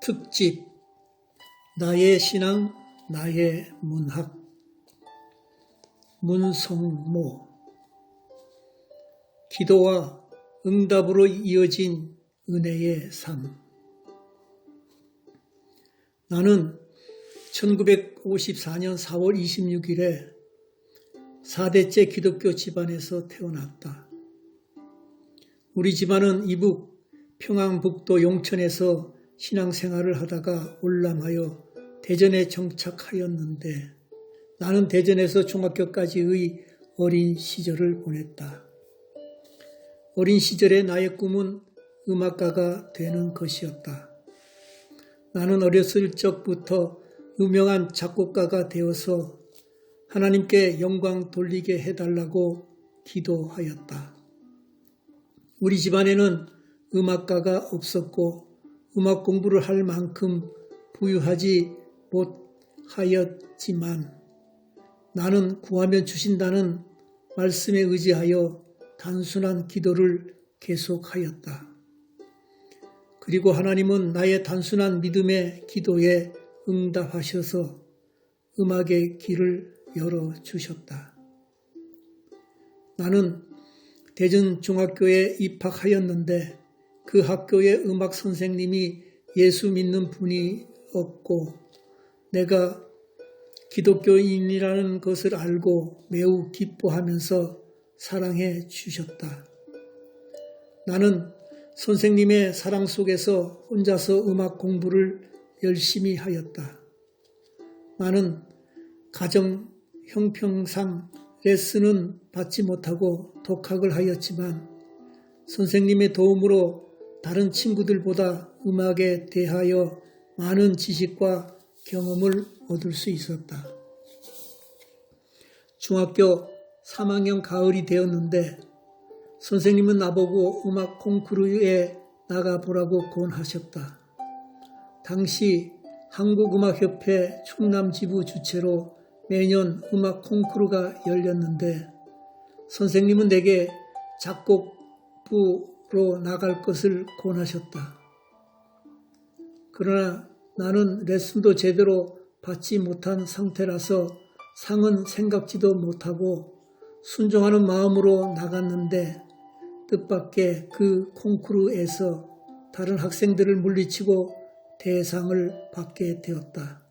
특집 나의 신앙, 나의 문학 문성모 기도와 응답으로 이어진 은혜의 삶. 나는 1954년 4월 26일에 4대째 기독교 집안에서 태어났다. 우리 집안은 이북 평안북도 용천에서 신앙생활을 하다가 올라가여 대전에 정착하였는데 나는 대전에서 중학교까지의 어린 시절을 보냈다. 어린 시절에 나의 꿈은 음악가가 되는 것이었다. 나는 어렸을 적부터 유명한 작곡가가 되어서 하나님께 영광 돌리게 해달라고 기도하였다. 우리 집안에는 음악가가 없었고 음악 공부를 할 만큼 부유하지 못하였지만 나는 구하면 주신다는 말씀에 의지하여 단순한 기도를 계속하였다. 그리고 하나님은 나의 단순한 믿음의 기도에 응답하셔서 음악의 길을 열어주셨다. 나는 대전 중학교에 입학하였는데 그 학교의 음악 선생님이 예수 믿는 분이었고 내가 기독교인이라는 것을 알고 매우 기뻐하면서 사랑해 주셨다. 나는 선생님의 사랑 속에서 혼자서 음악 공부를 열심히 하였다. 나는 가정 형평상 레슨은 받지 못하고 독학을 하였지만 선생님의 도움으로 다른 친구들보다 음악에 대하여 많은 지식과 경험을 얻을 수 있었다. 중학교 3학년 가을이 되었는데 선생님은 나보고 음악 콩쿠르에 나가보라고 권하셨다. 당시 한국음악협회 충남지부 주최로 매년 음악 콩쿠르가 열렸는데 선생님은 내게 작곡부로 나갈 것을 권하셨다. 그러나 나는 레슨도 제대로 받지 못한 상태라서 상은 생각지도 못하고 순종하는 마음으로 나갔는데 뜻밖의 그 콩쿠르에서 다른 학생들을 물리치고 대상을 받게 되었다.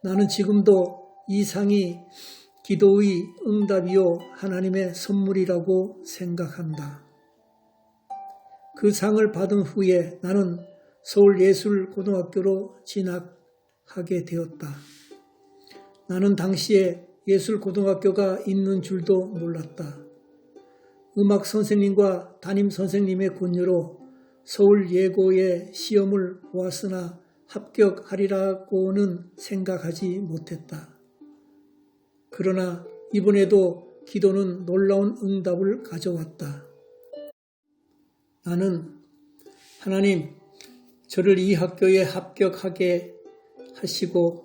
나는 지금도 이 상이 기도의 응답이요 하나님의 선물이라고 생각한다. 그 상을 받은 후에 나는 서울예술고등학교로 진학하게 되었다. 나는 당시에 예술고등학교가 있는 줄도 몰랐다. 음악 선생님과 담임 선생님의 권유로 서울예고의 시험을 보았으나 합격하리라고는 생각하지 못했다. 그러나 이번에도 기도는 놀라운 응답을 가져왔다. 나는 하나님, 저를 이 학교에 합격하게 하시고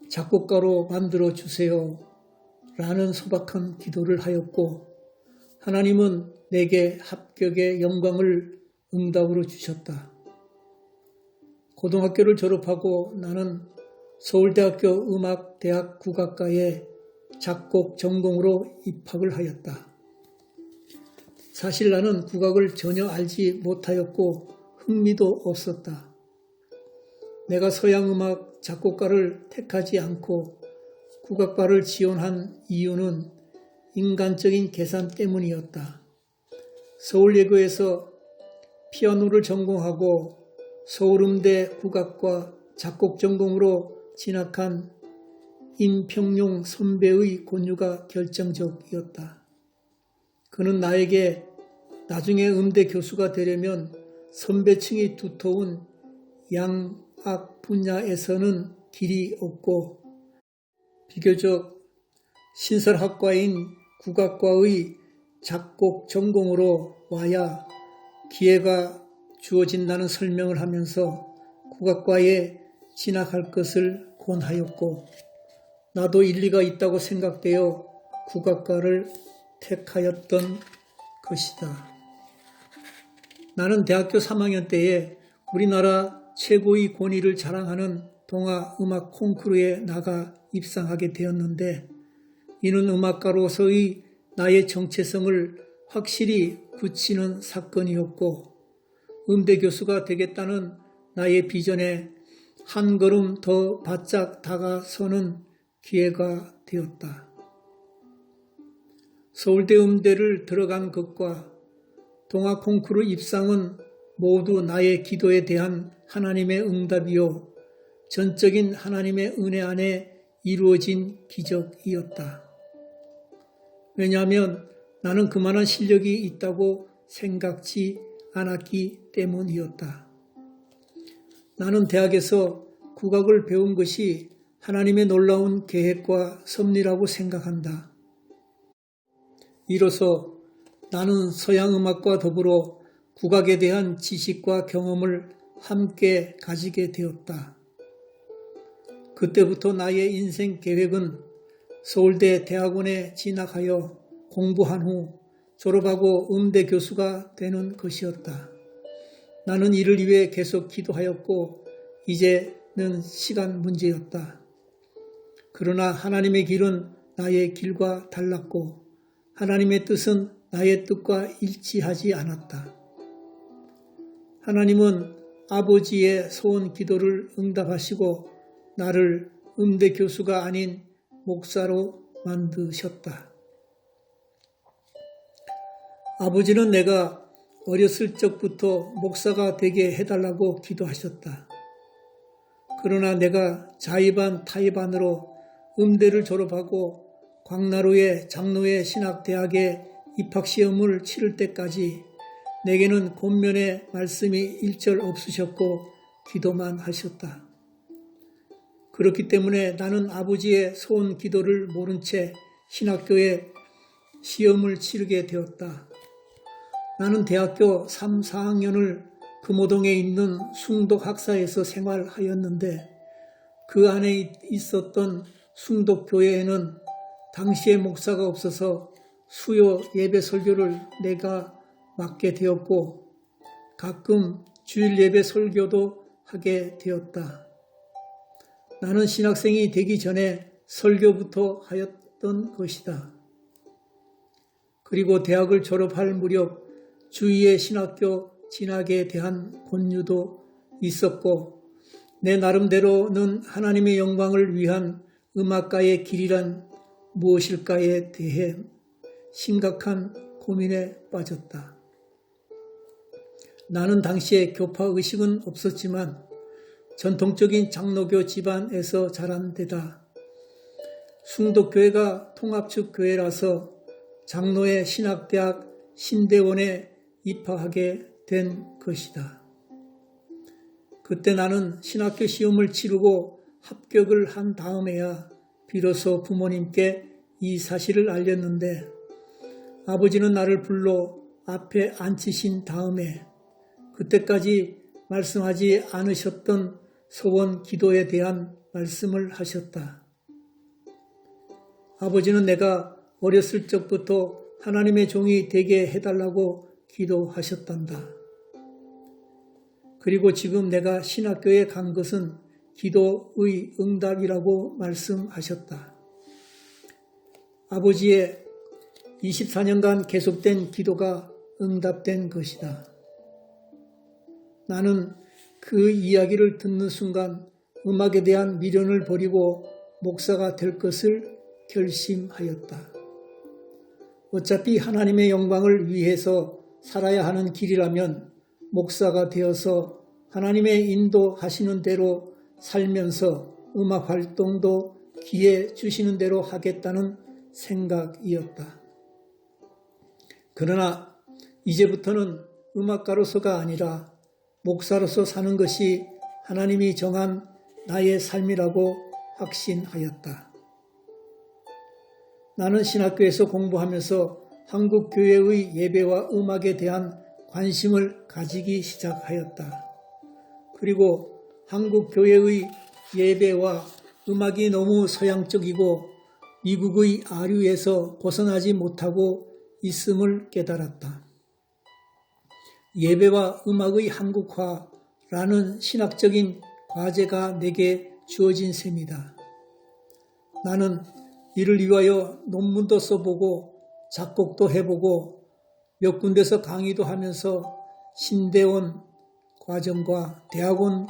작곡가로 만들어 주세요 라는 소박한 기도를 하였고 하나님은 내게 합격의 영광을 응답으로 주셨다. 고등학교를 졸업하고 나는 서울대학교 음악대학 국악과에 작곡 전공으로 입학을 하였다. 사실 나는 국악을 전혀 알지 못하였고 흥미도 없었다. 내가 서양음악 작곡가를 택하지 않고 국악과를 지원한 이유는 인간적인 계산 때문이었다. 서울예고에서 피아노를 전공하고 서울음대 국악과 작곡 전공으로 진학한 임평용 선배의 권유가 결정적이었다. 그는 나에게 나중에 음대 교수가 되려면 선배층이 두터운 양악 분야에서는 길이 없고 비교적 신설학과인 국악과의 작곡 전공으로 와야 기회가 주어진다는 설명을 하면서 국악과에 진학할 것을 권하였고 나도 일리가 있다고 생각되어 국악과를 택하였던 것이다. 나는 대학교 3학년 때에 우리나라 최고의 권위를 자랑하는 동아 음악 콩쿠르에 나가 입상하게 되었는데, 이는 음악가로서의 나의 정체성을 확실히 굳히는 사건이었고, 음대 교수가 되겠다는 나의 비전에 한 걸음 더 바짝 다가서는 기회가 되었다. 서울대 음대를 들어간 것과 동아 콩쿠르 입상은 모두 나의 기도에 대한 하나님의 응답이요, 전적인 하나님의 은혜 안에 이루어진 기적이었다. 왜냐하면 나는 그만한 실력이 있다고 생각지 않았기 때문이었다. 나는 대학에서 국악을 배운 것이 하나님의 놀라운 계획과 섭리라고 생각한다. 이로써 나는 서양 음악과 더불어 국악에 대한 지식과 경험을 함께 가지게 되었다. 그때부터 나의 인생 계획은 서울대 대학원에 진학하여 공부한 후 졸업하고 음대 교수가 되는 것이었다. 나는 이를 위해 계속 기도하였고 이제는 시간 문제였다. 그러나 하나님의 길은 나의 길과 달랐고 하나님의 뜻은 나의 뜻과 일치하지 않았다. 하나님은 아버지의 소원 기도를 응답하시고 나를 음대 교수가 아닌 목사로 만드셨다. 아버지는 내가 어렸을 적부터 목사가 되게 해달라고 기도하셨다. 그러나 내가 자의반 타의반으로 음대를 졸업하고 광나루의 장로회 신학대학에 입학시험을 치를 때까지 내게는 권면의 말씀이 일절 없으셨고 기도만 하셨다. 그렇기 때문에 나는 아버지의 소원 기도를 모른 채 신학교에 시험을 치르게 되었다. 나는 대학교 3, 4학년을 금호동에 있는 숭독학사에서 생활하였는데 그 안에 있었던 숭독교회에는 당시에 목사가 없어서 수요 예배 설교를 내가 맡게 되었고 가끔 주일 예배 설교도 하게 되었다. 나는 신학생이 되기 전에 설교부터 하였던 것이다. 그리고 대학을 졸업할 무렵 주위의 신학교 진학에 대한 권유도 있었고 내 나름대로는 하나님의 영광을 위한 음악가의 길이란 무엇일까에 대해 심각한 고민에 빠졌다. 나는 당시에 교파의식은 없었지만 전통적인 장로교 집안에서 자란 데다 숭독교회가 통합측 교회라서 장로의 신학대학 신대원에 입학하게 된 것이다. 그때 나는 신학교 시험을 치르고 합격을 한 다음에야 비로소 부모님께 이 사실을 알렸는데 아버지는 나를 불러 앞에 앉히신 다음에 그때까지 말씀하지 않으셨던 소원 기도에 대한 말씀을 하셨다. 아버지는 내가 어렸을 적부터 하나님의 종이 되게 해달라고 기도하셨단다. 그리고 지금 내가 신학교에 간 것은 기도의 응답이라고 말씀하셨다. 아버지의 24년간 계속된 기도가 응답된 것이다. 나는 그 이야기를 듣는 순간 음악에 대한 미련을 버리고 목사가 될 것을 결심하였다. 어차피 하나님의 영광을 위해서 살아야 하는 길이라면 목사가 되어서 하나님의 인도하시는 대로 살면서 음악 활동도 기회 주시는 대로 하겠다는 생각이었다. 그러나 이제부터는 음악가로서가 아니라 목사로서 사는 것이 하나님이 정한 나의 삶이라고 확신하였다. 나는 신학교에서 공부하면서 한국 교회의 예배와 음악에 대한 관심을 가지기 시작하였다. 그리고 한국 교회의 예배와 음악이 너무 서양적이고 미국의 아류에서 벗어나지 못하고 있음을 깨달았다. 예배와 음악의 한국화, 라는 신학적인 과제가 내게 주어진 셈이다. 나는 이를 위하여 논문도 써보고 작곡도 해보고 몇 군데서 강의도 하면서 신대원 과정과 대학원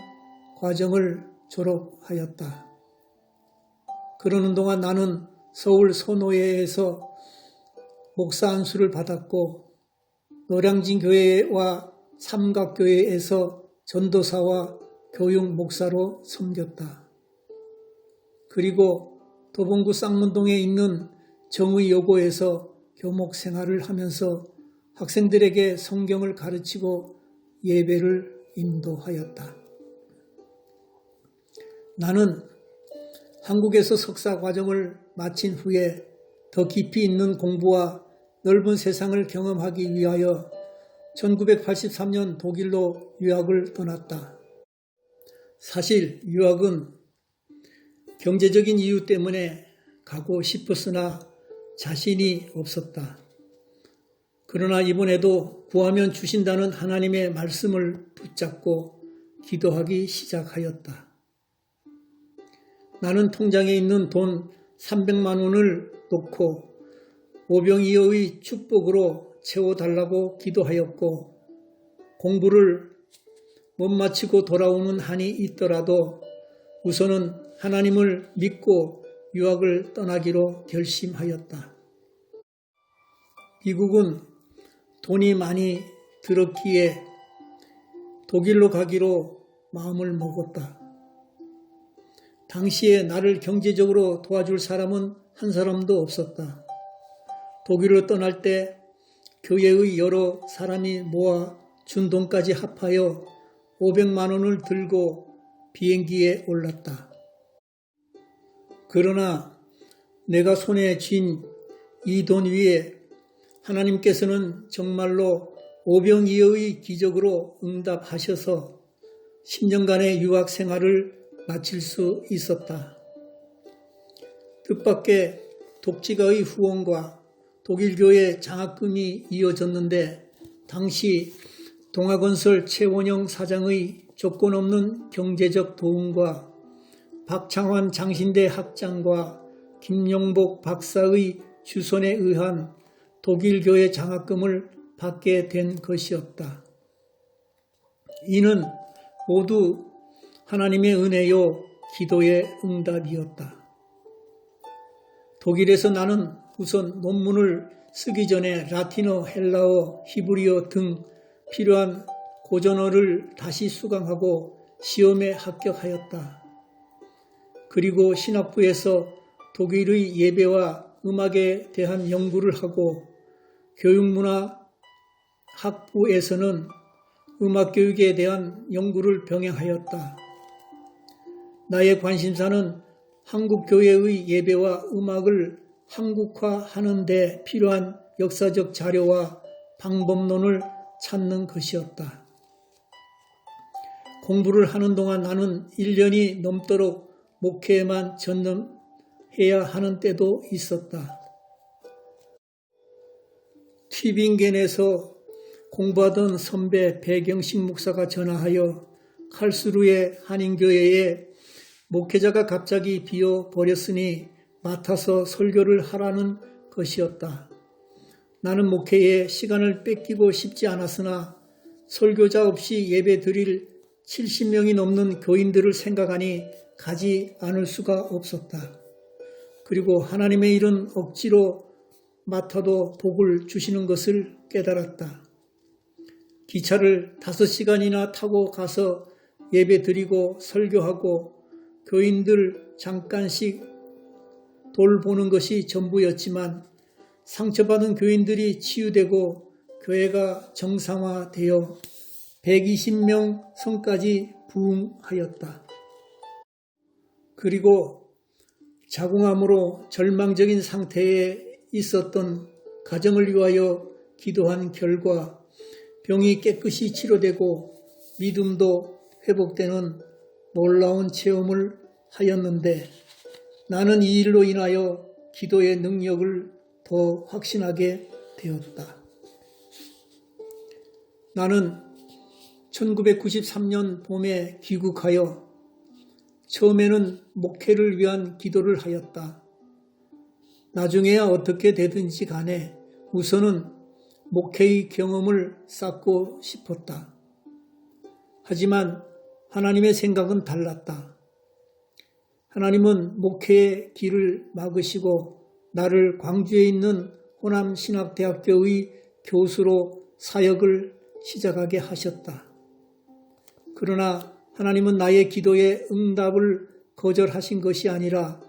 과정을 졸업하였다. 그러는 동안 나는 서울 선호회에서 목사 안수를 받았고 노량진 교회와 삼각교회에서 전도사와 교육 목사로 섬겼다. 그리고 도봉구 쌍문동에 있는 정의여고에서 교목 생활을 하면서 학생들에게 성경을 가르치고 예배를 인도하였다. 나는 한국에서 석사 과정을 마친 후에 더 깊이 있는 공부와 넓은 세상을 경험하기 위하여 1983년 독일로 유학을 떠났다. 사실 유학은 경제적인 이유 때문에 가고 싶었으나 자신이 없었다. 그러나 이번에도 구하면 주신다는 하나님의 말씀을 붙잡고 기도하기 시작하였다. 나는 통장에 있는 돈 300만 원을 놓고 오병이어의 축복으로 채워달라고 기도하였고 공부를 못 마치고 돌아오는 한이 있더라도 우선은 하나님을 믿고 유학을 떠나기로 결심하였다. 미국은 돈이 많이 들었기에 독일로 가기로 마음을 먹었다. 당시에 나를 경제적으로 도와줄 사람은 한 사람도 없었다. 독일로 떠날 때 교회의 여러 사람이 모아 준 돈까지 합하여 500만 원을 들고 비행기에 올랐다. 그러나 내가 손에 쥔 이 돈 위에 하나님께서는 정말로 오병이어의 기적으로 응답하셔서 10년간의 유학 생활을 마칠 수 있었다. 뜻밖의 독지가의 후원과 독일교회 장학금이 이어졌는데 당시 동아건설 최원영 사장의 조건 없는 경제적 도움과 박창환 장신대 학장과 김용복 박사의 주선에 의한 독일교회 장학금을 받게 된 것이었다. 이는 모두 하나님의 은혜요 기도의 응답이었다. 독일에서 나는 우선 논문을 쓰기 전에 라틴어, 헬라어, 히브리어 등 필요한 고전어를 다시 수강하고 시험에 합격하였다. 그리고 신학부에서 독일의 예배와 음악에 대한 연구를 하고 교육문화 학부에서는 음악교육에 대한 연구를 병행하였다. 나의 관심사는 한국교회의 예배와 음악을 한국화하는 데 필요한 역사적 자료와 방법론을 찾는 것이었다. 공부를 하는 동안 나는 1년이 넘도록 목회에만 전념해야 하는 때도 있었다. 튜빙겐에서 공부하던 선배 배경식 목사가 전화하여 칼스루의 한인교회에 목회자가 갑자기 비어버렸으니 맡아서 설교를 하라는 것이었다. 나는 목회에 시간을 뺏기고 싶지 않았으나 설교자 없이 예배 드릴 70명이 넘는 교인들을 생각하니 가지 않을 수가 없었다. 그리고 하나님의 일은 억지로 맡아도 복을 주시는 것을 깨달았다. 기차를 5시간이나 타고 가서 예배 드리고 설교하고 교인들 잠깐씩 돌보는 것이 전부였지만 상처받은 교인들이 치유되고 교회가 정상화되어 120명 성까지 부흥하였다. 그리고 자궁암으로 절망적인 상태에 있었던 가정을 위하여 기도한 결과 병이 깨끗이 치료되고 믿음도 회복되는 놀라운 체험을 하였는데 나는 이 일로 인하여 기도의 능력을 더 확신하게 되었다. 나는 1993년 봄에 귀국하여 처음에는 목회를 위한 기도를 하였다. 나중에야 어떻게 되든지 간에 우선은 목회의 경험을 쌓고 싶었다. 하지만 하나님의 생각은 달랐다. 하나님은 목회의 길을 막으시고 나를 광주에 있는 호남신학대학교의 교수로 사역을 시작하게 하셨다. 그러나 하나님은 나의 기도에 응답을 거절하신 것이 아니라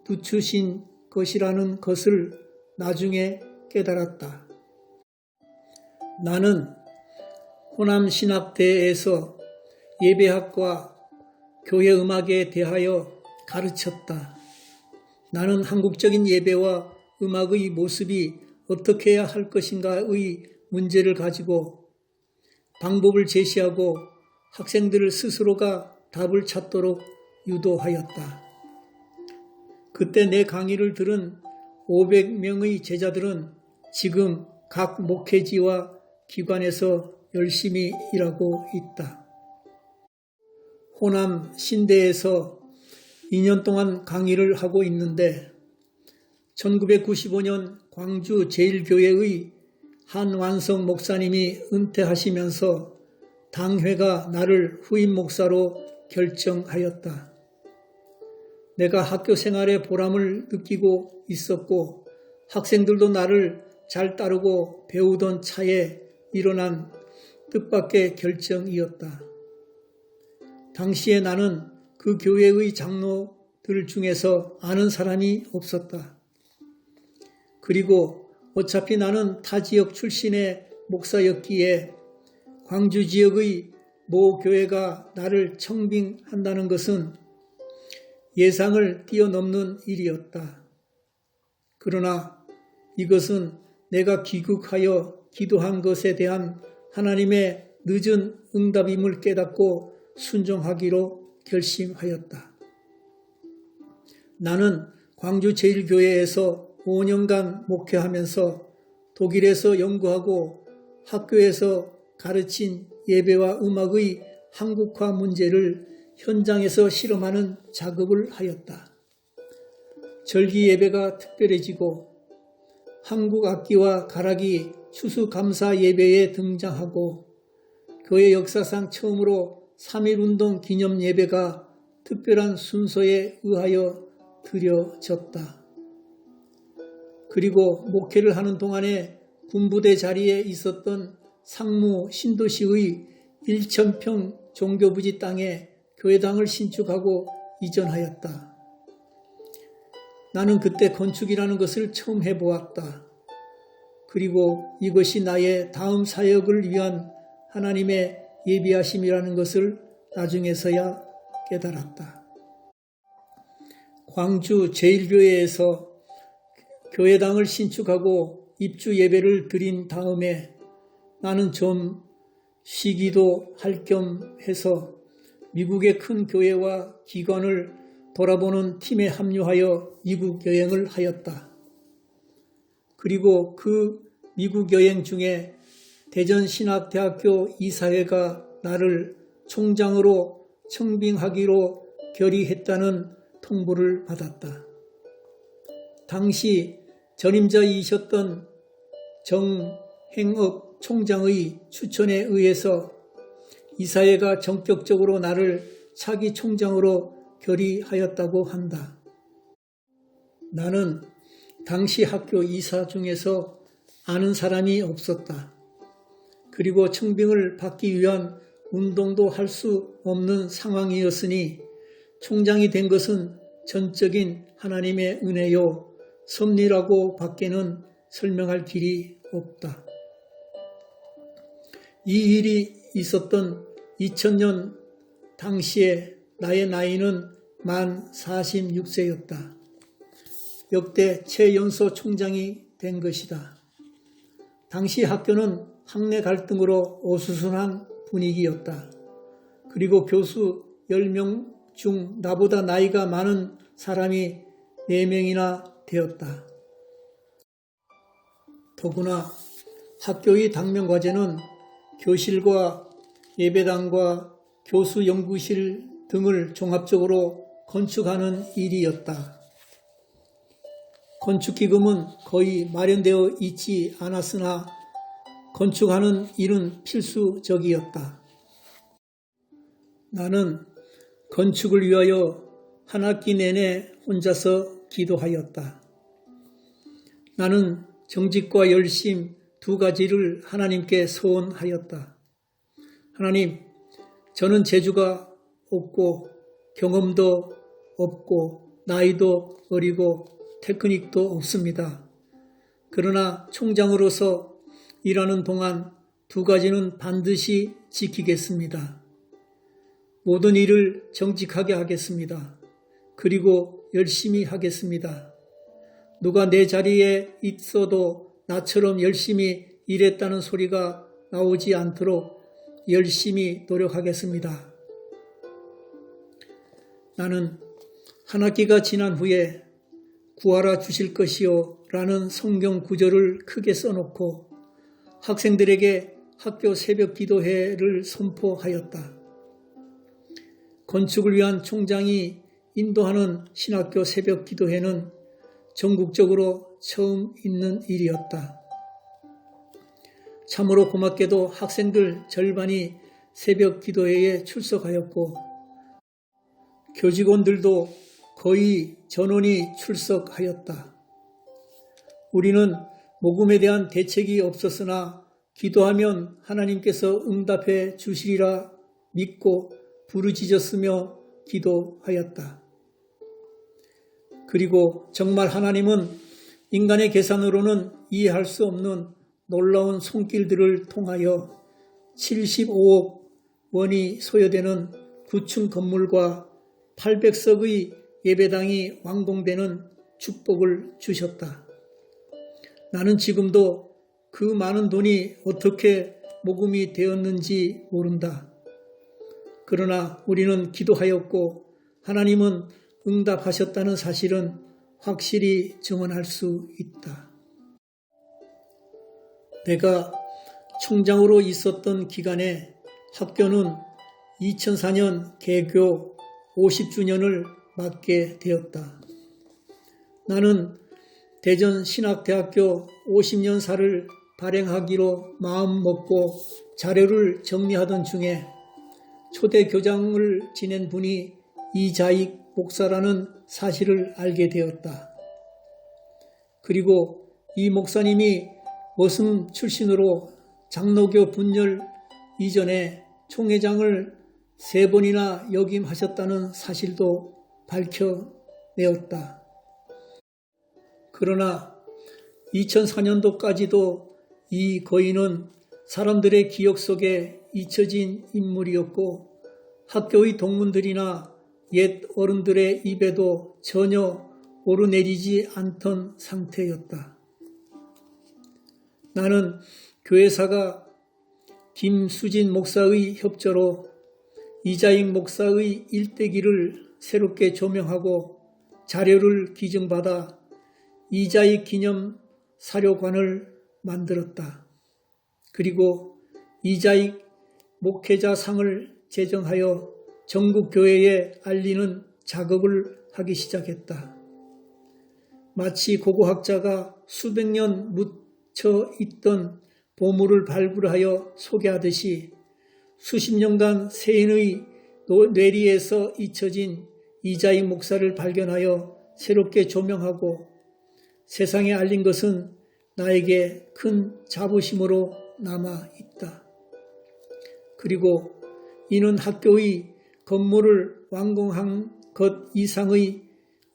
늦추신 것이라는 것을 나중에 깨달았다. 나는 호남신학대에서 예배학과 교회음악에 대하여 가르쳤다. 나는 한국적인 예배와 음악의 모습이 어떻게 해야 할 것인가의 문제를 가지고 방법을 제시하고 학생들을 스스로가 답을 찾도록 유도하였다. 그때 내 강의를 들은 500명의 제자들은 지금 각 목회지와 기관에서 열심히 일하고 있다. 호남 신대에서 2년 동안 강의를 하고 있는데 1995년 광주 제1교회의 한완성 목사님이 은퇴하시면서 당회가 나를 후임 목사로 결정하였다. 내가 학교 생활에 보람을 느끼고 있었고 학생들도 나를 잘 따르고 배우던 차에 일어난 뜻밖의 결정이었다. 당시에 나는 그 교회의 장로들 중에서 아는 사람이 없었다. 그리고 어차피 나는 타 지역 출신의 목사였기에 광주 지역의 모 교회가 나를 청빙한다는 것은 예상을 뛰어넘는 일이었다. 그러나 이것은 내가 귀국하여 기도한 것에 대한 하나님의 늦은 응답임을 깨닫고 순종하기로 결심하였다. 나는 광주 제1교회에서 5년간 목회하면서 독일에서 연구하고 학교에서 가르친 예배와 음악의 한국화 문제를 현장에서 실험하는 작업을 하였다. 절기 예배가 특별해지고 한국 악기와 가락이 추수감사 예배에 등장하고 교회 역사상 처음으로 3.1운동 기념 예배가 특별한 순서에 의하여 드려졌다. 그리고 목회를 하는 동안에 군부대 자리에 있었던 상무 신도시의 1,000평 종교부지 땅에 교회당을 신축하고 이전하였다. 나는 그때 건축이라는 것을 처음 해보았다. 그리고 이것이 나의 다음 사역을 위한 하나님의 예비하심이라는 것을 나중에서야 깨달았다. 광주 제1교회에서 교회당을 신축하고 입주 예배를 드린 다음에 나는 좀 쉬기도 할 겸 해서 미국의 큰 교회와 기관을 돌아보는 팀에 합류하여 미국 여행을 하였다. 그리고 그 미국 여행 중에 대전신학대학교 이사회가 나를 총장으로 청빙하기로 결의했다는 통보를 받았다. 당시 전임자이셨던 정행업 총장의 추천에 의해서 이사회가 전격적으로 나를 차기 총장으로 결의하였다고 한다. 나는 당시 학교 이사 중에서 아는 사람이 없었다. 그리고 청빙을 받기 위한 운동도 할 수 없는 상황이었으니 총장이 된 것은 전적인 하나님의 은혜요 섭리라고 밖에는 설명할 길이 없다. 이 일이 있었던 2000년 당시에 나의 나이는 만 46세였다. 역대 최연소 총장이 된 것이다. 당시 학교는 학내 갈등으로 어수선한 분위기였다. 그리고 교수 10명 중 나보다 나이가 많은 사람이 4명이나 되었다. 더구나 학교의 당면과제는 교실과 예배당과 교수 연구실 등을 종합적으로 건축하는 일이었다. 건축기금은 거의 마련되어 있지 않았으나 건축하는 일은 필수적이었다. 나는 건축을 위하여 한 학기 내내 혼자서 기도하였다. 나는 정직과 열심 두 가지를 하나님께 소원하였다. 하나님, 저는 재주가 없고 경험도 없고 나이도 어리고 테크닉도 없습니다. 그러나 총장으로서 일하는 동안 두 가지는 반드시 지키겠습니다. 모든 일을 정직하게 하겠습니다. 그리고 열심히 하겠습니다. 누가 내 자리에 있어도 나처럼 열심히 일했다는 소리가 나오지 않도록 열심히 노력하겠습니다. 나는 한 학기가 지난 후에 구하라 주실 것이요 라는 성경 구절을 크게 써놓고 학생들에게 학교 새벽 기도회를 선포하였다. 건축을 위한 총장이 인도하는 신학교 새벽 기도회는 전국적으로 처음 있는 일이었다. 참으로 고맙게도 학생들 절반이 새벽 기도회에 출석하였고 교직원들도 거의 전원이 출석하였다. 우리는 복음에 대한 대책이 없었으나 기도하면 하나님께서 응답해 주시리라 믿고 부르짖었으며 기도하였다. 그리고 정말 하나님은 인간의 계산으로는 이해할 수 없는 놀라운 손길들을 통하여 75억 원이 소요되는 9층 건물과 800석의 예배당이 완공되는 축복을 주셨다. 나는 지금도 그 많은 돈이 어떻게 모금이 되었는지 모른다. 그러나 우리는 기도하였고 하나님은 응답하셨다는 사실은 확실히 증언할 수 있다. 내가 총장으로 있었던 기간에 학교는 2004년 개교 50주년을 맞게 되었다. 나는 대전신학대학교 50년사를 발행하기로 마음먹고 자료를 정리하던 중에 초대 교장을 지낸 분이 이자익 목사라는 사실을 알게 되었다. 그리고 이 목사님이 머슴 출신으로 장로교 분열 이전에 총회장을 3번이나 역임하셨다는 사실도 밝혀내었다. 그러나 2004년도까지도 이 거인은 사람들의 기억 속에 잊혀진 인물이었고 학교의 동문들이나 옛 어른들의 입에도 전혀 오르내리지 않던 상태였다. 나는 교회사가 김수진 목사의 협조로 이자익 목사의 일대기를 새롭게 조명하고 자료를 기증받아 이자익 기념 사료관을 만들었다. 그리고 이자익 목회자상을 제정하여 전국 교회에 알리는 작업을 하기 시작했다. 마치 고고학자가 수백 년 묻혀 있던 보물을 발굴하여 소개하듯이 수십 년간 세인의 뇌리에서 잊혀진 이자익 목사를 발견하여 새롭게 조명하고 세상에 알린 것은 나에게 큰 자부심으로 남아있다. 그리고 이는 학교의 건물을 완공한 것 이상의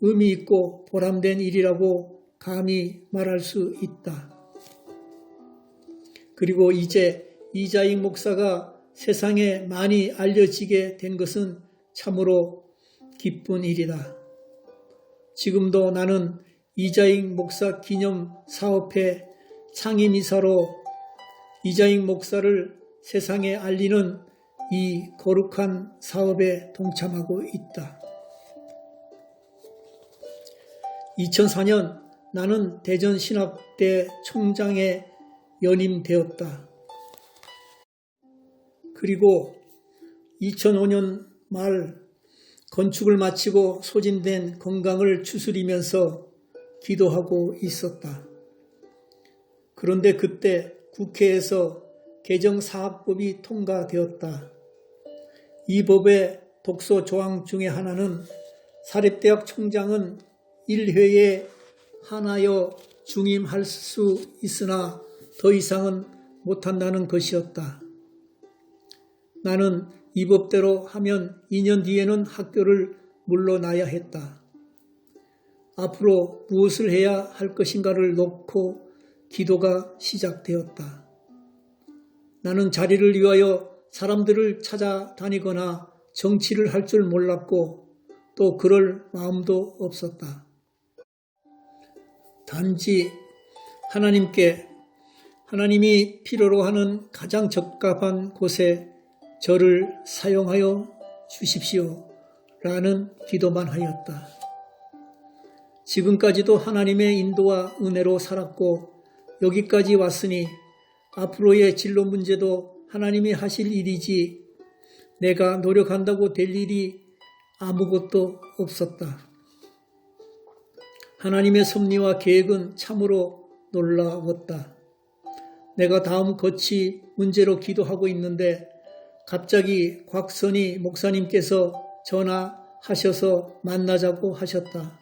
의미 있고 보람된 일이라고 감히 말할 수 있다. 그리고 이제 이자익 목사가 세상에 많이 알려지게 된 것은 참으로 기쁜 일이다. 지금도 나는 이자익 목사 기념 사업회 상임이사로 이자익 목사를 세상에 알리는 이 거룩한 사업에 동참하고 있다. 2004년 나는 대전신학대 총장에 연임되었다. 그리고 2005년 말 건축을 마치고 소진된 건강을 추스리면서 기도하고 있었다. 그런데 그때 국회에서 개정사학법이 통과되었다. 이 법의 독소 조항 중에 하나는 사립대학 총장은 1회에 하나여 중임할 수 있으나 더 이상은 못한다는 것이었다. 나는 이 법대로 하면 2년 뒤에는 학교를 물러나야 했다. 앞으로 무엇을 해야 할 것인가를 놓고 기도가 시작되었다. 나는 자리를 위하여 사람들을 찾아다니거나 정치를 할 줄 몰랐고 또 그럴 마음도 없었다. 단지 하나님이 필요로 하는 가장 적합한 곳에 저를 사용하여 주십시오 라는 기도만 하였다. 지금까지도 하나님의 인도와 은혜로 살았고 여기까지 왔으니 앞으로의 진로 문제도 하나님이 하실 일이지 내가 노력한다고 될 일이 아무것도 없었다. 하나님의 섭리와 계획은 참으로 놀라웠다. 내가 다음 거치 문제로 기도하고 있는데 갑자기 곽선희 목사님께서 전화하셔서 만나자고 하셨다.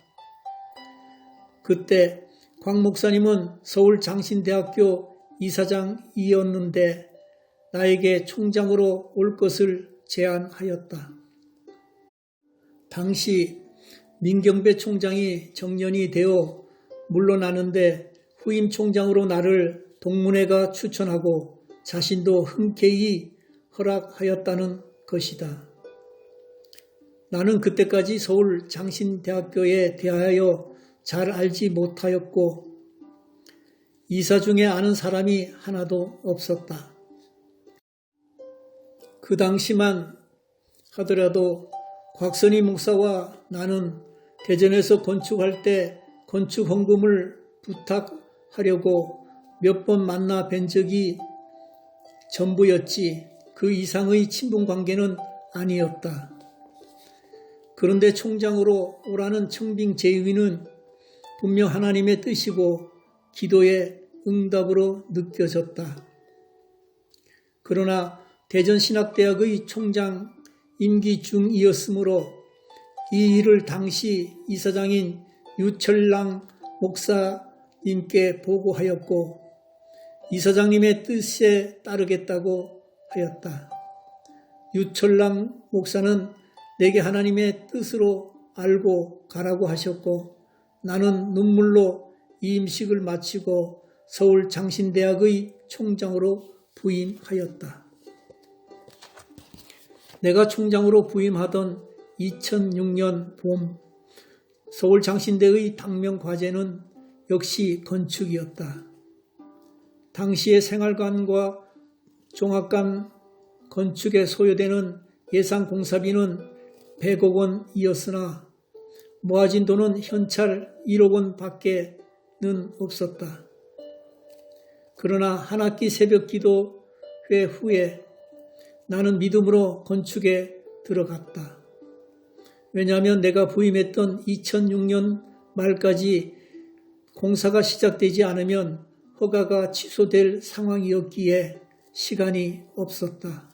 그때 곽 목사님은 서울장신대학교 이사장이었는데 나에게 총장으로 올 것을 제안하였다. 당시 민경배 총장이 정년이 되어 물러나는데 후임 총장으로 나를 동문회가 추천하고 자신도 흔쾌히 허락하였다는 것이다. 나는 그때까지 서울장신대학교에 대하여 잘 알지 못하였고 이사 중에 아는 사람이 하나도 없었다. 그 당시만 하더라도 곽선희 목사와 나는 대전에서 건축할 때 건축 헌금을 부탁하려고 몇 번 만나 뵌 적이 전부였지 그 이상의 친분 관계는 아니었다. 그런데 총장으로 오라는 청빙 제의는 분명 하나님의 뜻이고 기도의 응답으로 느껴졌다. 그러나 대전신학대학의 총장 임기 중이었으므로 이 일을 당시 이사장인 유철랑 목사님께 보고하였고 이사장님의 뜻에 따르겠다고 하였다. 유철랑 목사는 내게 하나님의 뜻으로 알고 가라고 하셨고 나는 눈물로 이 임식을 마치고 서울장신대학의 총장으로 부임하였다. 내가 총장으로 부임하던 2006년 봄 서울장신대의 당면과제는 역시 건축이었다. 당시의 생활관과 종합관 건축에 소요되는 예상 공사비는 100억 원이었으나 모아진 돈은 현찰 1억 원 밖에는 없었다. 그러나 한 학기 새벽 기도회 후에 나는 믿음으로 건축에 들어갔다. 왜냐하면 내가 부임했던 2006년 말까지 공사가 시작되지 않으면 허가가 취소될 상황이었기에 시간이 없었다.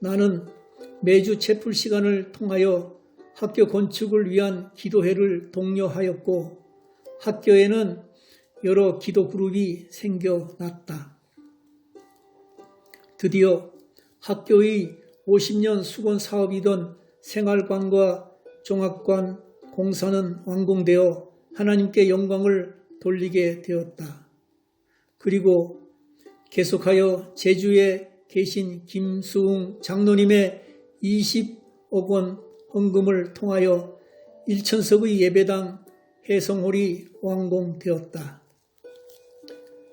나는 매주 채플 시간을 통하여 학교 건축을 위한 기도회를 독려하였고 학교에는 여러 기도 그룹이 생겨났다. 드디어 학교의 50년 수건 사업이던 생활관과 종합관 공사는 완공되어 하나님께 영광을 돌리게 되었다. 그리고 계속하여 제주에 계신 김수웅 장로님의 20억 원 헌금을 통하여 1,000석의 예배당 해성홀이 완공되었다.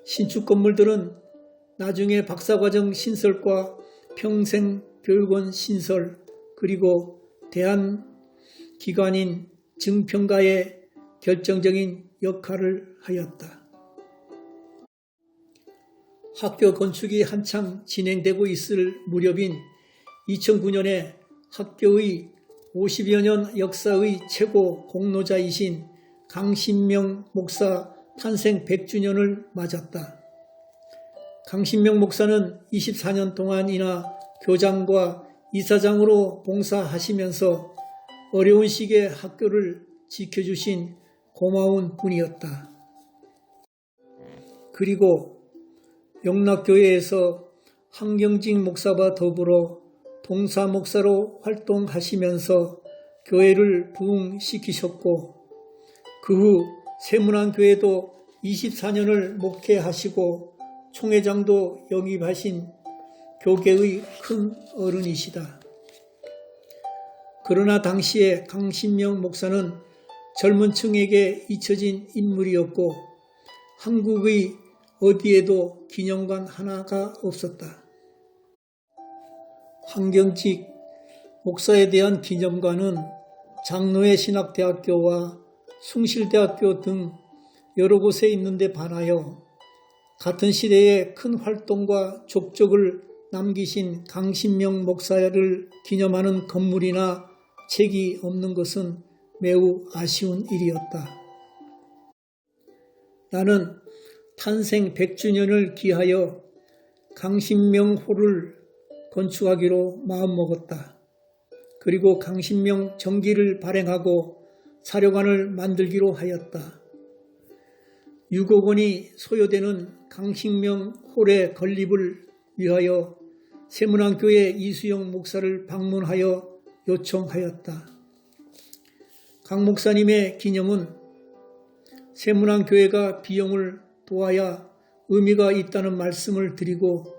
신축 건물들은 나중에 박사과정 신설과 평생교육원 신설 그리고 대한기관인 증평가에 결정적인 역할을 하였다. 학교 건축이 한창 진행되고 있을 무렵인 2009년에 학교의 50여 년 역사의 최고 공로자이신 강신명 목사 탄생 100주년을 맞았다. 강신명 목사는 24년 동안이나 교장과 이사장으로 봉사하시면서 어려운 시기에 학교를 지켜주신 고마운 분이었다. 그리고 영락교회에서 한경직 목사와 더불어 동사 목사로 활동하시면서 교회를 부흥시키셨고 그 후 세문안교회도 24년을 목회하시고 총회장도 영입하신 교계의 큰 어른이시다. 그러나 당시에 강신명 목사는 젊은 층에게 잊혀진 인물이었고 한국의 어디에도 기념관 하나가 없었다. 한경직 목사에 대한 기념관은 장로회 신학대학교와 숭실대학교 등 여러 곳에 있는데 반하여 같은 시대에 큰 활동과 족적을 남기신 강신명 목사를 기념하는 건물이나 책이 없는 것은 매우 아쉬운 일이었다. 나는 탄생 100주년을 기하여 강신명호를 건축하기로 마음먹었다. 그리고 강신명 정기를 발행하고 사료관을 만들기로 하였다. 6억 원이 소요되는 강신명 홀의 건립을 위하여 세문안교회 이수영 목사를 방문하여 요청하였다. 강 목사님의 기념은 세문안교회가 비용을 도와야 의미가 있다는 말씀을 드리고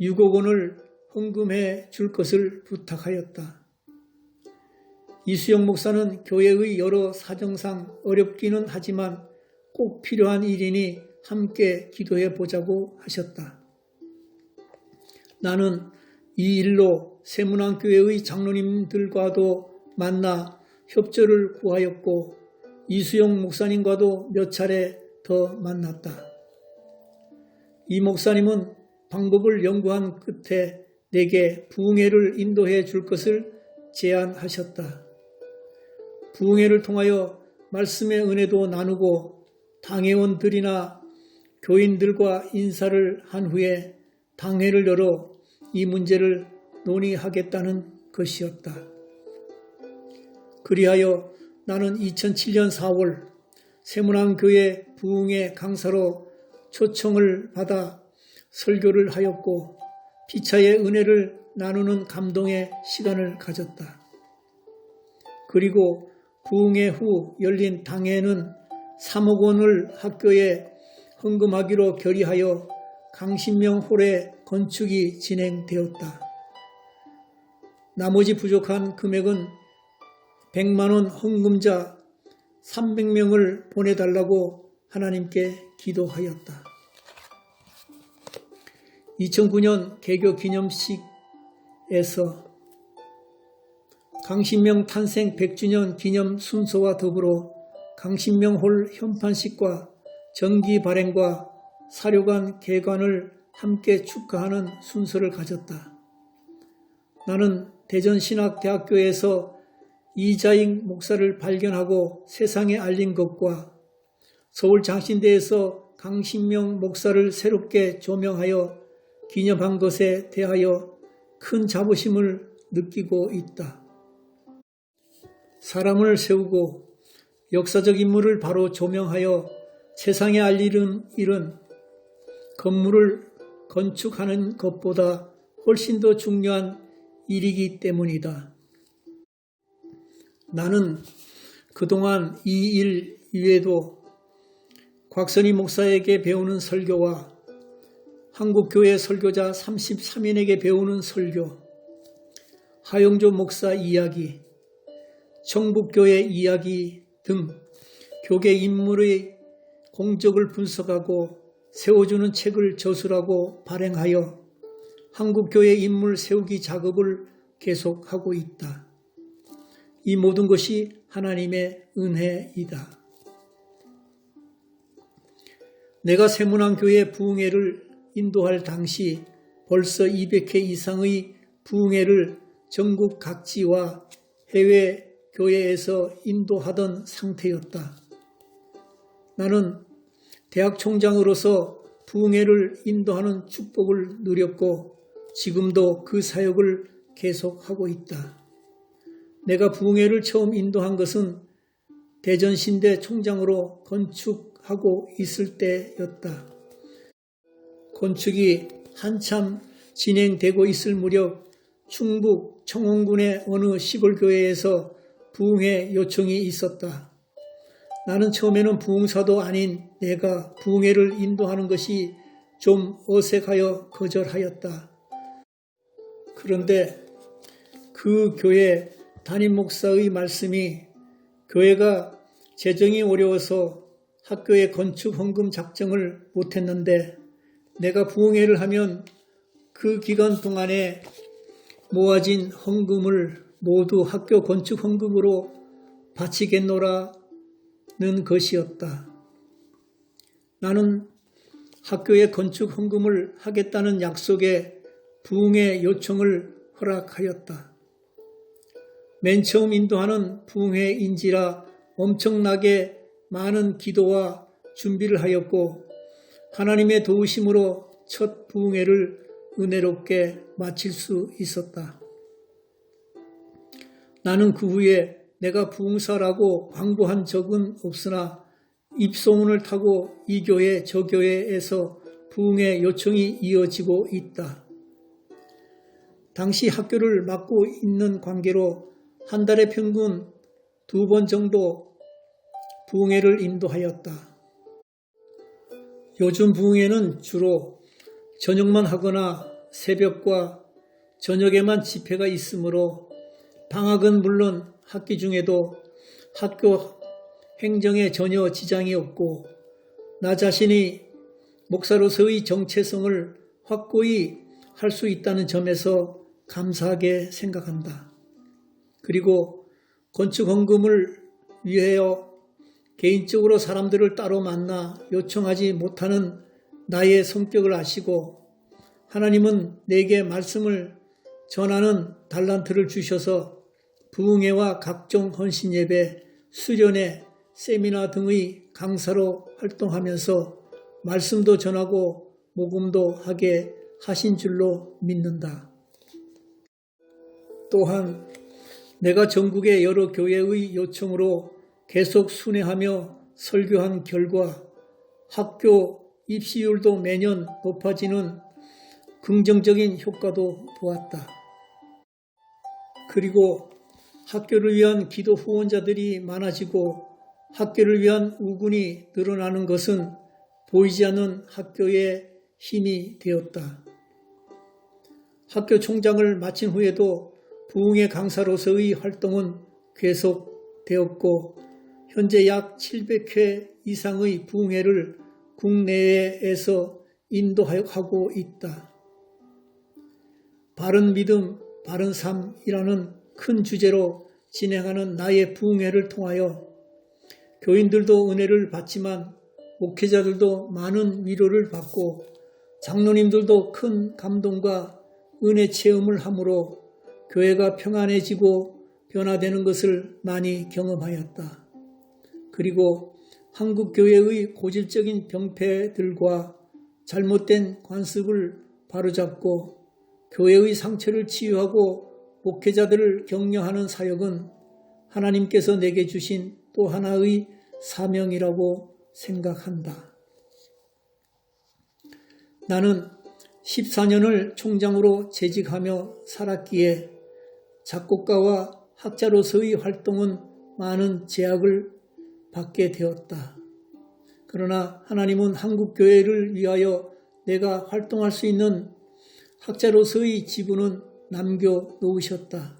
6억 원을 헌금해 줄 것을 부탁하였다. 이수영 목사는 교회의 여러 사정상 어렵기는 하지만 꼭 필요한 일이니 함께 기도해 보자고 하셨다. 나는 이 일로 세문안교회의 장로님들과도 만나 협조를 구하였고 이수영 목사님과도 몇 차례 더 만났다. 이 목사님은 방법을 연구한 끝에 내게 부흥회를 인도해 줄 것을 제안하셨다. 부흥회를 통하여 말씀의 은혜도 나누고 당회원들이나 교인들과 인사를 한 후에 당회를 열어 이 문제를 논의하겠다는 것이었다. 그리하여 나는 2007년 4월 세문안교회 부흥회 강사로 초청을 받아 설교를 하였고 피차의 은혜를 나누는 감동의 시간을 가졌다. 그리고 부흥회 후 열린 당회는 3억 원을 학교에 헌금하기로 결의하여 강신명 홀의 건축이 진행되었다. 나머지 부족한 금액은 100만 원 헌금자 300명을 보내달라고 하나님께 기도하였다. 2009년 개교 기념식에서 강신명 탄생 100주년 기념 순서와 더불어 강신명홀 현판식과 정기 발행과 사료관 개관을 함께 축하하는 순서를 가졌다. 나는 대전신학대학교에서 이자익 목사를 발견하고 세상에 알린 것과 서울장신대에서 강신명 목사를 새롭게 조명하여 기념한 것에 대하여 큰 자부심을 느끼고 있다. 사람을 세우고 역사적 인물을 바로 조명하여 세상에 알리는 일은 건물을 건축하는 것보다 훨씬 더 중요한 일이기 때문이다. 나는 그동안 이 일 이외에도 곽선희 목사에게 배우는 설교와 한국교회 설교자 33인에게 배우는 설교, 하영조 목사 이야기, 청북교회 이야기 등 교계 인물의 공적을 분석하고 세워주는 책을 저술하고 발행하여 한국교회 인물 세우기 작업을 계속하고 있다. 이 모든 것이 하나님의 은혜이다. 내가 세문안교회 부흥회를 인도할 당시 벌써 200회 이상의 부흥회를 전국 각지와 해외 교회에서 인도하던 상태였다. 나는 대학 총장으로서 부흥회를 인도하는 축복을 누렸고 지금도 그 사역을 계속하고 있다. 내가 부흥회를 처음 인도한 것은 대전신대 총장으로 건축하고 있을 때였다. 건축이 한참 진행되고 있을 무렵 충북 청홍군의 어느 시골교회에서 부흥회 요청이 있었다. 나는 처음에는 부흥사도 아닌 내가 부흥회를 인도하는 것이 좀 어색하여 거절하였다. 그런데 그 교회 담임 목사의 말씀이 교회가 재정이 어려워서 학교의 건축 헌금 작정을 못했는데 내가 부흥회를 하면 그 기간 동안에 모아진 헌금을 모두 학교 건축 헌금으로 바치겠노라는 것이었다. 나는 학교의 건축 헌금을 하겠다는 약속에 부흥회 요청을 허락하였다. 맨 처음 인도하는 부흥회인지라 엄청나게 많은 기도와 준비를 하였고 하나님의 도우심으로 첫 부흥회를 은혜롭게 마칠 수 있었다. 나는 그 후에 내가 부흥사라고 광고한 적은 없으나 입소문을 타고 이 교회 저 교회에서 부흥회 요청이 이어지고 있다. 당시 학교를 맡고 있는 관계로 한 달에 평균 2번 정도 부흥회를 인도하였다. 요즘 부흥회는 주로 저녁만 하거나 새벽과 저녁에만 집회가 있으므로 방학은 물론 학기 중에도 학교 행정에 전혀 지장이 없고 나 자신이 목사로서의 정체성을 확고히 할 수 있다는 점에서 감사하게 생각한다. 그리고 건축 헌금을 위하여 개인적으로 사람들을 따로 만나 요청하지 못하는 나의 성격을 아시고 하나님은 내게 말씀을 전하는 달란트를 주셔서 부흥회와 각종 헌신 예배, 수련회, 세미나 등의 강사로 활동하면서 말씀도 전하고 복음도 하게 하신 줄로 믿는다. 또한 내가 전국의 여러 교회의 요청으로 계속 순회하며 설교한 결과 학교 입시율도 매년 높아지는 긍정적인 효과도 보았다. 그리고 학교를 위한 기도 후원자들이 많아지고 학교를 위한 우군이 늘어나는 것은 보이지 않는 학교의 힘이 되었다. 학교 총장을 마친 후에도 부흥회 강사로서의 활동은 계속되었고 현재 약 700회 이상의 부흥회를 국내외에서 인도하고 있다. 바른 믿음, 바른 삶이라는 큰 주제로 진행하는 나의 부흥회를 통하여 교인들도 은혜를 받지만 목회자들도 많은 위로를 받고 장로님들도 큰 감동과 은혜 체험을 하므로 교회가 평안해지고 변화되는 것을 많이 경험하였다. 그리고 한국 교회의 고질적인 병폐들과 잘못된 관습을 바로잡고 교회의 상처를 치유하고 목회자들을 격려하는 사역은 하나님께서 내게 주신 또 하나의 사명이라고 생각한다. 나는 14년을 총장으로 재직하며 살았기에 작곡가와 학자로서의 활동은 많은 제약을 받게 되었다. 그러나 하나님은 한국교회를 위하여 내가 활동할 수 있는 학자로서의 지분은 남겨놓으셨다.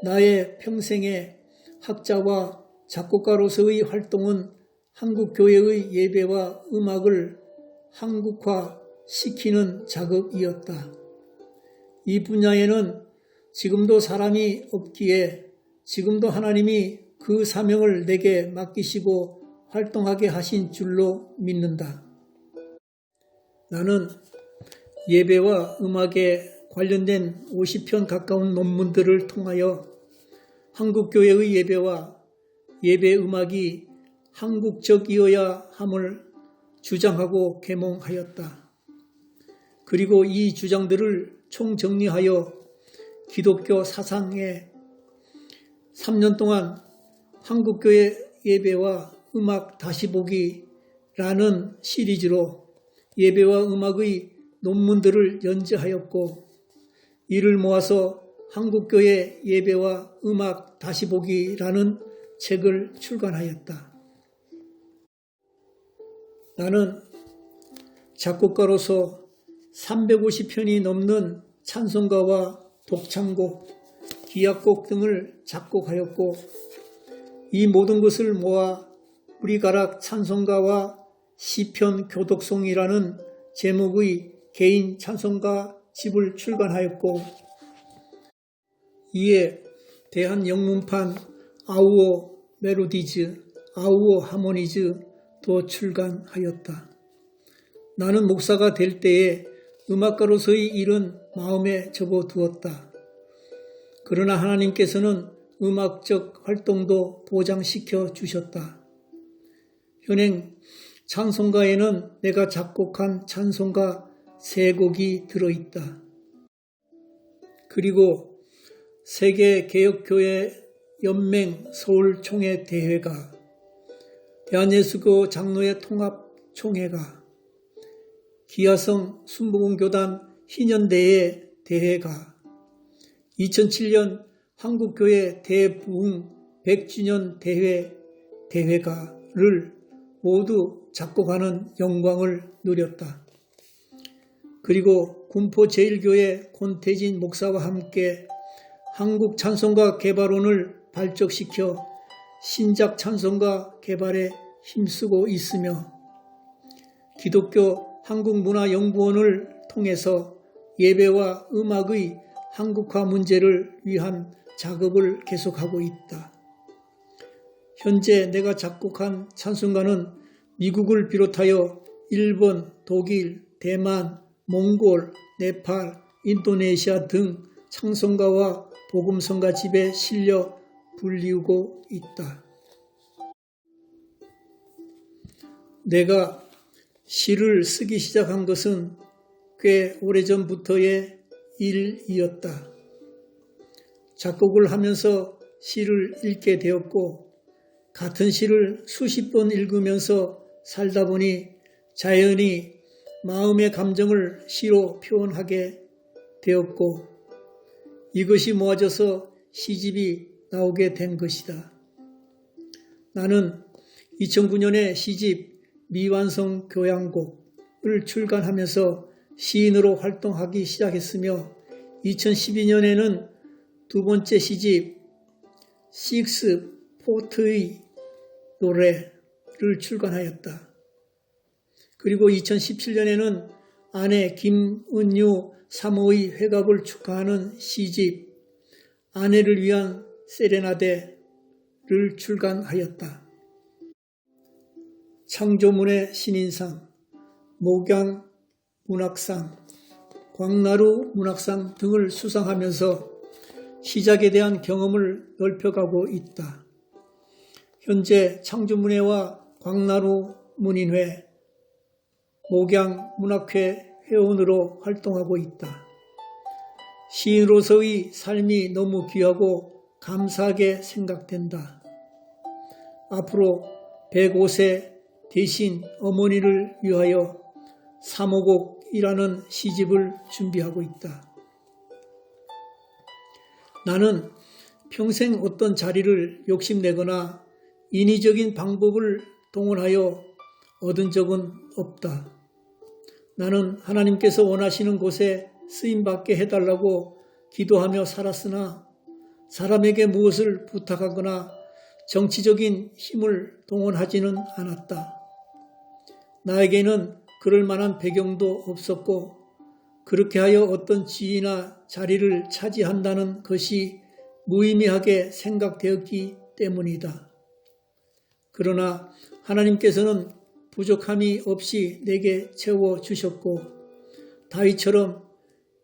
나의 평생의 학자와 작곡가로서의 활동은 한국교회의 예배와 음악을 한국화시키는 작업이었다. 이 분야에는 지금도 사람이 없기에 지금도 하나님이 그 사명을 내게 맡기시고 활동하게 하신 줄로 믿는다. 나는 예배와 음악에 관련된 50편 가까운 논문들을 통하여 한국교회의 예배와 예배 음악이 한국적이어야 함을 주장하고 계몽하였다. 그리고 이 주장들을 총정리하여 기독교 사상에 3년 동안 한국교회 예배와 음악 다시 보기라는 시리즈로 예배와 음악의 논문들을 연재하였고, 이를 모아서 한국교회 예배와 음악 다시 보기라는 책을 출간하였다. 나는 작곡가로서 350편이 넘는 찬송가와 독창곡, 기악곡 등을 작곡하였고, 이 모든 것을 모아 뿌리가락 찬송가와 시편 교독송이라는 제목의 개인 찬송가 집을 출간하였고, 이에 대한영문판 아우어 멜로디즈, 아우어 하모니즈도 출간하였다. 나는 목사가 될 때에 음악가로서의 일은 마음에 접어두었다. 그러나 하나님께서는 음악적 활동도 보장시켜 주셨다. 현행 찬송가에는 내가 작곡한 찬송가 3곡이 들어있다. 그리고 세계개혁교회 연맹 서울총회 대회가, 대한예수교 장로회 통합총회가, 기아성 순복음교단 희년대회 대회가, 2007년 한국교회 대부흥 100주년 대회가를 모두 작곡하는 영광을 누렸다. 그리고 군포제일교회 권태진 목사와 함께 한국 찬송가 개발원을 발족시켜 신작 찬송가 개발에 힘쓰고 있으며, 기독교 한국문화연구원을 통해서 예배와 음악의 한국화 문제를 위한 작업을 계속하고 있다. 현재 내가 작곡한 찬송가는 미국을 비롯하여 일본, 독일, 대만, 몽골, 네팔, 인도네시아 등 찬송가와 복음성가 집에 실려 불리우고 있다. 내가 시를 쓰기 시작한 것은 꽤 오래전부터의 일이었다. 작곡을 하면서 시를 읽게 되었고, 같은 시를 수십 번 읽으면서 살다 보니 자연히 마음의 감정을 시로 표현하게 되었고, 이것이 모아져서 시집이 나오게 된 것이다. 나는 2009년에 시집 미완성 교향곡을 출간하면서 시인으로 활동하기 시작했으며, 2012년에는 두 번째 시집 식스 포트의 노래를 출간하였다. 그리고 2017년에는 아내 김은유 사모의 회갑을 축하하는 시집 아내를 위한 세레나데를 출간하였다. 창조문의 신인상, 목양 문학상, 광나루 문학상 등을 수상하면서 시작에 대한 경험을 넓혀가고 있다. 현재 창조문예와 광나루 문인회, 목양 문학회 회원으로 활동하고 있다. 시인으로서의 삶이 너무 귀하고 감사하게 생각된다. 앞으로 105세 대신 어머니를 위하여 사모곡이라는 시집을 준비하고 있다. 나는 평생 어떤 자리를 욕심내거나 인위적인 방법을 동원하여 얻은 적은 없다. 나는 하나님께서 원하시는 곳에 쓰임받게 해달라고 기도하며 살았으나, 사람에게 무엇을 부탁하거나 정치적인 힘을 동원하지는 않았다. 나에게는 그럴 만한 배경도 없었고, 그렇게 하여 어떤 지위나 자리를 차지한다는 것이 무의미하게 생각되었기 때문이다. 그러나 하나님께서는 부족함이 없이 내게 채워주셨고 다윗처럼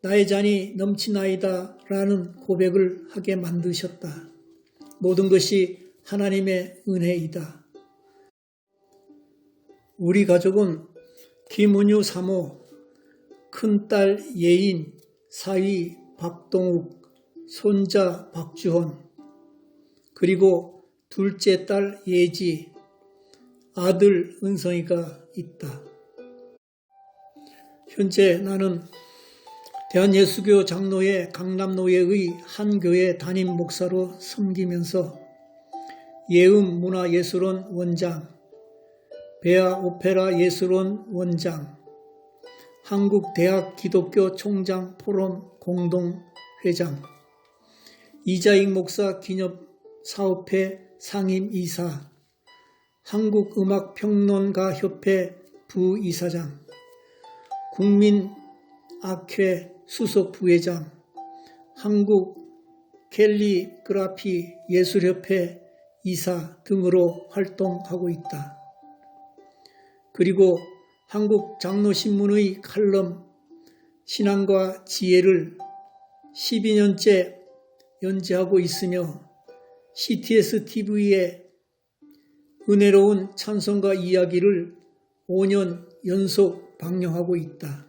나의 잔이 넘치나이다 라는 고백을 하게 만드셨다. 모든 것이 하나님의 은혜이다. 우리 가족은 김은유 사모, 큰딸 예인, 사위 박동욱, 손자 박주헌, 그리고 둘째 딸 예지, 아들 은성이가 있다. 현재 나는 대한예수교 장로회 강남노예의 한 교회 담임 목사로 섬기면서 예음문화예술원 원장, 배아오페라 예술원 원장, 한국대학 기독교 총장 포럼 공동회장, 이자익 목사 기념사업회 상임이사, 한국음악평론가협회 부이사장, 국민악회 수석부회장, 한국캘리그라피 예술협회 이사 등으로 활동하고 있다. 그리고 한국장로신문의 칼럼 신앙과 지혜를 12년째 연재하고 있으며 CTS-TV에 은혜로운 찬송가 이야기를 5년 연속 방영하고 있다.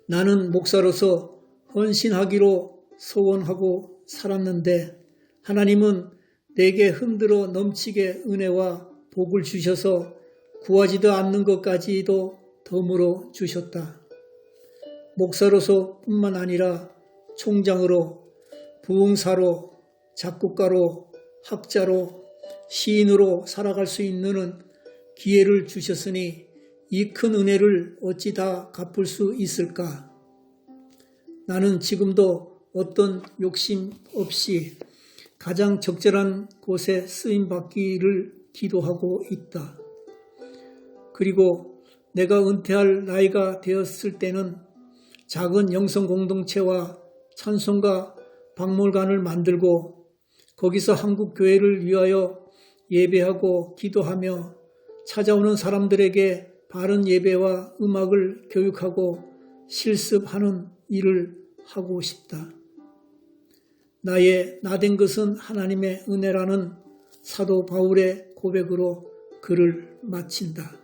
나는 목사로서 헌신하기로 소원하고 살았는데 하나님은 내게 흔들어 넘치게 은혜와 복을 주셔서 구하지도 않는 것까지도 덤으로 주셨다. 목사로서 뿐만 아니라 총장으로, 부흥사로, 작곡가로, 학자로, 시인으로 살아갈 수 있는 기회를 주셨으니 이 큰 은혜를 어찌 다 갚을 수 있을까? 나는 지금도 어떤 욕심 없이 가장 적절한 곳에 쓰임받기를 기도하고 있다. 그리고 내가 은퇴할 나이가 되었을 때는 작은 영성 공동체와 찬송가 박물관을 만들고 거기서 한국 교회를 위하여 예배하고 기도하며 찾아오는 사람들에게 바른 예배와 음악을 교육하고 실습하는 일을 하고 싶다. 나의 나된 것은 하나님의 은혜라는 사도 바울의 고백으로 글을 마친다.